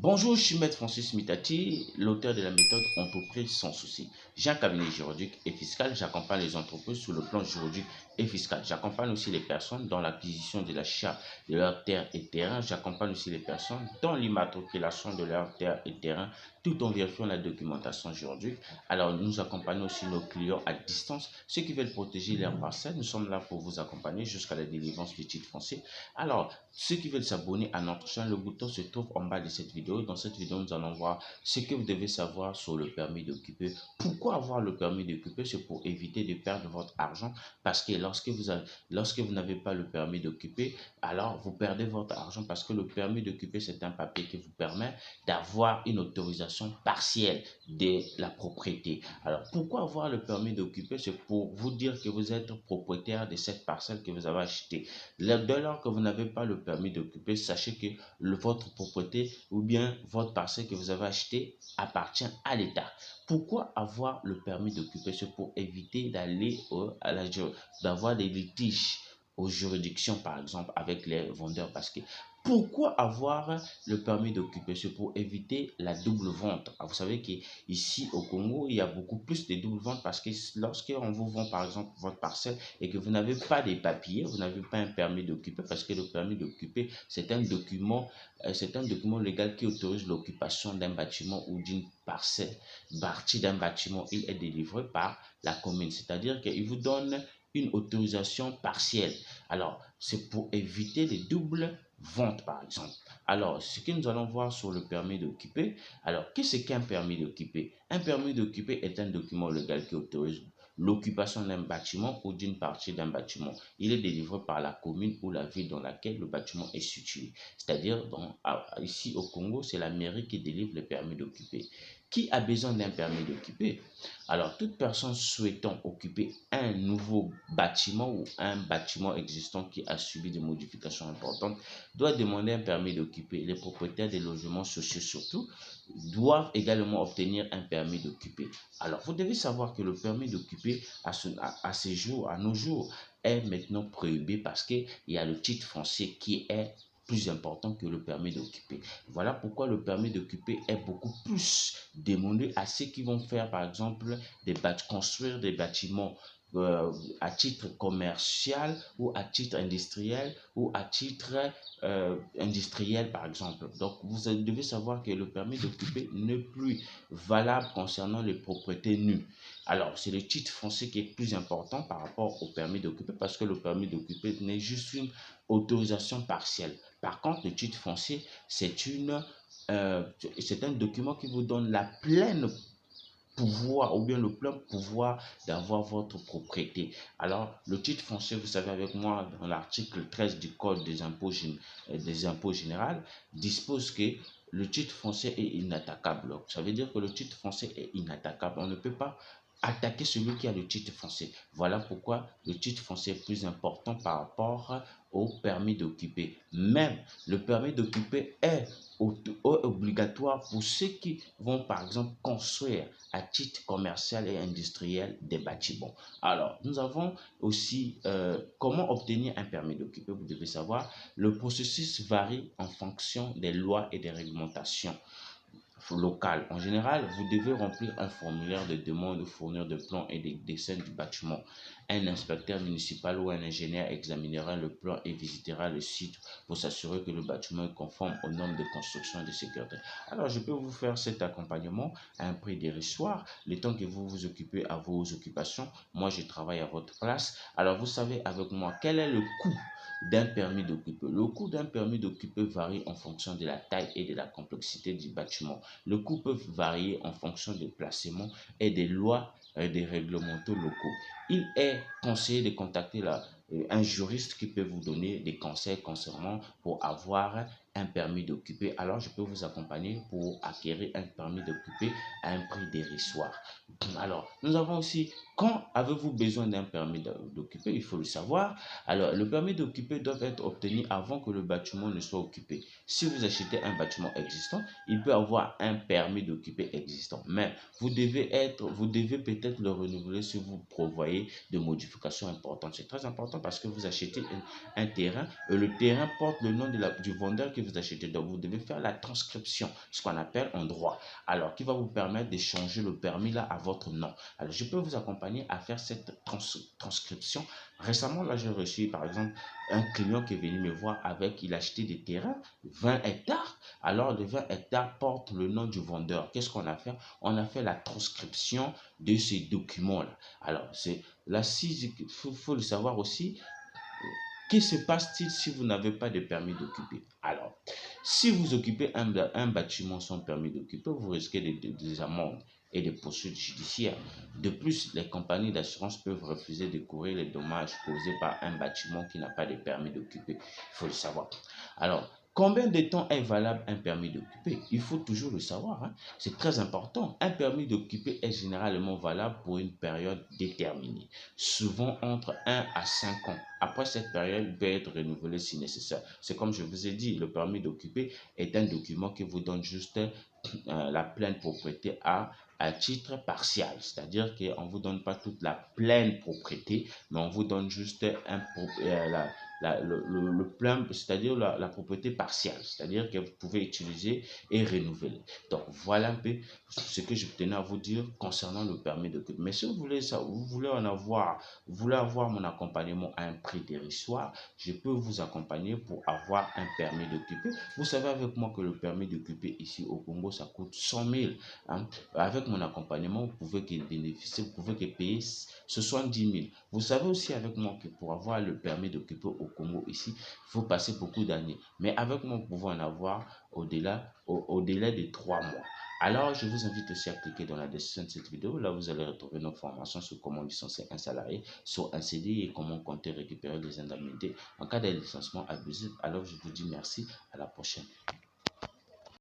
Bonjour, je suis Maître Francis Mitati, l'auteur de la méthode Entreprise sans souci. J'ai un cabinet juridique et fiscal, j'accompagne les entreprises sur le plan juridique et fiscal. J'accompagne aussi les personnes dans l'acquisition de l'achat de leurs terres et terrains. J'accompagne aussi les personnes dans l'immatriculation de leurs terres et terrains tout en vérifiant la documentation juridique. Alors, nous accompagnons aussi nos clients à distance, ceux qui veulent protéger leurs parcelles. Nous sommes là pour vous accompagner jusqu'à la délivrance du titre foncier. Alors, ceux qui veulent s'abonner à notre chaîne, le bouton se trouve en bas de cette vidéo. Dans cette vidéo, nous allons voir ce que vous devez savoir sur le permis d'occuper. Pourquoi avoir le permis d'occuper? C'est pour éviter de perdre votre argent parce que lorsque vous n'avez pas le permis d'occuper, alors vous perdez votre argent parce que le permis d'occuper, c'est un papier qui vous permet d'avoir une autorisation partielle de la propriété. Alors, pourquoi avoir le permis d'occuper? C'est pour vous dire que vous êtes propriétaire de cette parcelle que vous avez achetée. Dès lors que vous n'avez pas le permis d'occuper, sachez que votre propriété ou bien votre parcelle que vous avez achetée appartient à l'État. Pourquoi avoir le permis d'occuper? C'est pour éviter d'aller d'avoir des litiges aux juridictions, par exemple, avec les vendeurs. Parce que pourquoi avoir le permis d'occuper? C'est pour éviter la double vente. Vous savez qu'ici au Congo, il y a beaucoup plus de double vente parce que lorsqu'on vous vend, par exemple, votre parcelle et que vous n'avez pas des papiers, vous n'avez pas un permis d'occuper, parce que le permis d'occuper, c'est un document légal qui autorise l'occupation d'un bâtiment ou d'une parcelle, partie d'un bâtiment. Il est délivré par la commune, c'est-à-dire qu'il vous donne une autorisation partielle. Alors, c'est pour éviter les doubles ventes, par exemple. Alors, ce que nous allons voir sur le permis d'occuper. Alors, qu'est-ce qu'un permis d'occuper? Un permis d'occuper est un document légal qui autorise l'occupation d'un bâtiment ou d'une partie d'un bâtiment. Il est délivré par la commune ou la ville dans laquelle le bâtiment est situé. C'est-à-dire, ici au Congo, c'est la mairie qui délivre le permis d'occuper. Qui a besoin d'un permis d'occuper? Alors, toute personne souhaitant occuper un nouveau bâtiment ou un bâtiment existant qui a subi des modifications importantes doit demander un permis d'occuper. Les propriétaires des logements sociaux surtout doivent également obtenir un permis d'occuper. Alors, vous devez savoir que le permis d'occuper à nos jours, est maintenant prohibé parce qu'il y a le titre foncier qui est plus important que le permis d'occuper. Voilà pourquoi le permis d'occuper est beaucoup plus demandé à ceux qui vont faire, par exemple, construire des bâtiments à titre commercial ou à titre industriel ou à titre industriel, par exemple. Donc, vous devez savoir que le permis d'occuper n'est plus valable concernant les propriétés nues. Alors, c'est le titre foncier qui est plus important par rapport au permis d'occuper parce que le permis d'occuper n'est juste une autorisation partielle. Par contre, le titre foncier, c'est un document qui vous donne la pleine pouvoir ou bien le plein pouvoir d'avoir votre propriété. Alors, le titre foncier, vous savez avec moi, dans l'article 13 du Code des impôts généraux, dispose que le titre foncier est inattaquable. Ça veut dire que le titre foncier est inattaquable. On ne peut pas attaquer celui qui a le titre foncier. Voilà pourquoi le titre foncier est plus important par rapport au permis d'occuper. Même le permis d'occuper est obligatoire pour ceux qui vont par exemple construire à titre commercial et industriel des bâtiments. Alors, nous avons aussi comment obtenir un permis d'occuper. Vous devez savoir, le processus varie en fonction des lois et des réglementations locales. En général, vous devez remplir un formulaire de demande ou fournir des plans et des dessins du bâtiment. Un inspecteur municipal ou un ingénieur examinera le plan et visitera le site pour s'assurer que le bâtiment est conforme aux normes de construction et de sécurité. Alors, je peux vous faire cet accompagnement à un prix dérisoire, le temps que vous vous occupez à vos occupations. Moi, je travaille à votre place. Alors, vous savez avec moi quel est le coût d'un permis d'occuper. Le coût d'un permis d'occuper varie en fonction de la taille et de la complexité du bâtiment. Le coût peut varier en fonction des placements et des lois et des règlements locaux. Il est conseillé de contacter un juriste qui peut vous donner des conseils concernant pour avoir un permis d'occuper. Alors, je peux vous accompagner pour acquérir un permis d'occuper à un prix dérisoire. Alors, nous avons aussi, quand avez-vous besoin d'un permis d'occuper? Il faut le savoir. Alors, le permis d'occuper doit être obtenu avant que le bâtiment ne soit occupé. Si vous achetez un bâtiment existant, il peut avoir un permis d'occuper existant. Mais vous devez peut-être le renouveler si vous prévoyez de modifications importantes. C'est très important parce que vous achetez un terrain et le terrain porte le nom du vendeur qui vous achetez. Donc, vous devez faire la transcription, ce qu'on appelle en droit. Alors, qui va vous permettre de changer le permis là à votre nom. Alors, je peux vous accompagner à faire cette transcription. Récemment, là, j'ai reçu, par exemple, un client qui est venu me voir avec, il a acheté des terrains, 20 hectares. Alors, les 20 hectares portent le nom du vendeur. Qu'est-ce qu'on a fait? On a fait la transcription de ces documents-là. Alors, c'est là, il faut le savoir aussi. Que se passe-t-il si vous n'avez pas de permis d'occuper? Alors, si vous occupez un bâtiment sans permis d'occuper, vous risquez des amendes et des poursuites judiciaires. De plus, les compagnies d'assurance peuvent refuser de couvrir les dommages causés par un bâtiment qui n'a pas de permis d'occuper. Il faut le savoir. Alors, combien de temps est valable un permis d'occuper? Il faut toujours le savoir, hein. C'est très important. Un permis d'occuper est généralement valable pour une période déterminée, souvent entre 1 à 5 ans. Après cette période, il peut être renouvelé si nécessaire. C'est comme je vous ai dit, le permis d'occuper est un document qui vous donne juste la pleine propriété à titre partiel. C'est-à-dire qu'on ne vous donne pas toute la pleine propriété, mais on vous donne juste le plein, c'est-à-dire la propriété partielle, c'est-à-dire que vous pouvez utiliser et renouveler. Donc voilà un peu ce que je tenais à vous dire concernant le permis d'occuper. Mais si vous voulez ça, vous voulez en avoir, vous voulez avoir mon accompagnement à un prix dérisoire, je peux vous accompagner pour avoir un permis d'occuper. Vous savez avec moi que le permis d'occuper ici au Congo, ça coûte 100 000. Hein. Avec mon accompagnement, vous pouvez que bénéficier, vous pouvez que payer 70 000. Vous savez aussi avec moi que pour avoir le permis d'occuper au Congo ici, il faut passer beaucoup d'années. Mais avec moi, vous pouvez en avoir au délai de 3 mois. Alors, je vous invite aussi à cliquer dans la description de cette vidéo. Là, vous allez retrouver nos formations sur comment licencier un salarié, sur un CDI et comment compter récupérer les indemnités en cas de licenciement abusif. Alors, je vous dis merci. À la prochaine.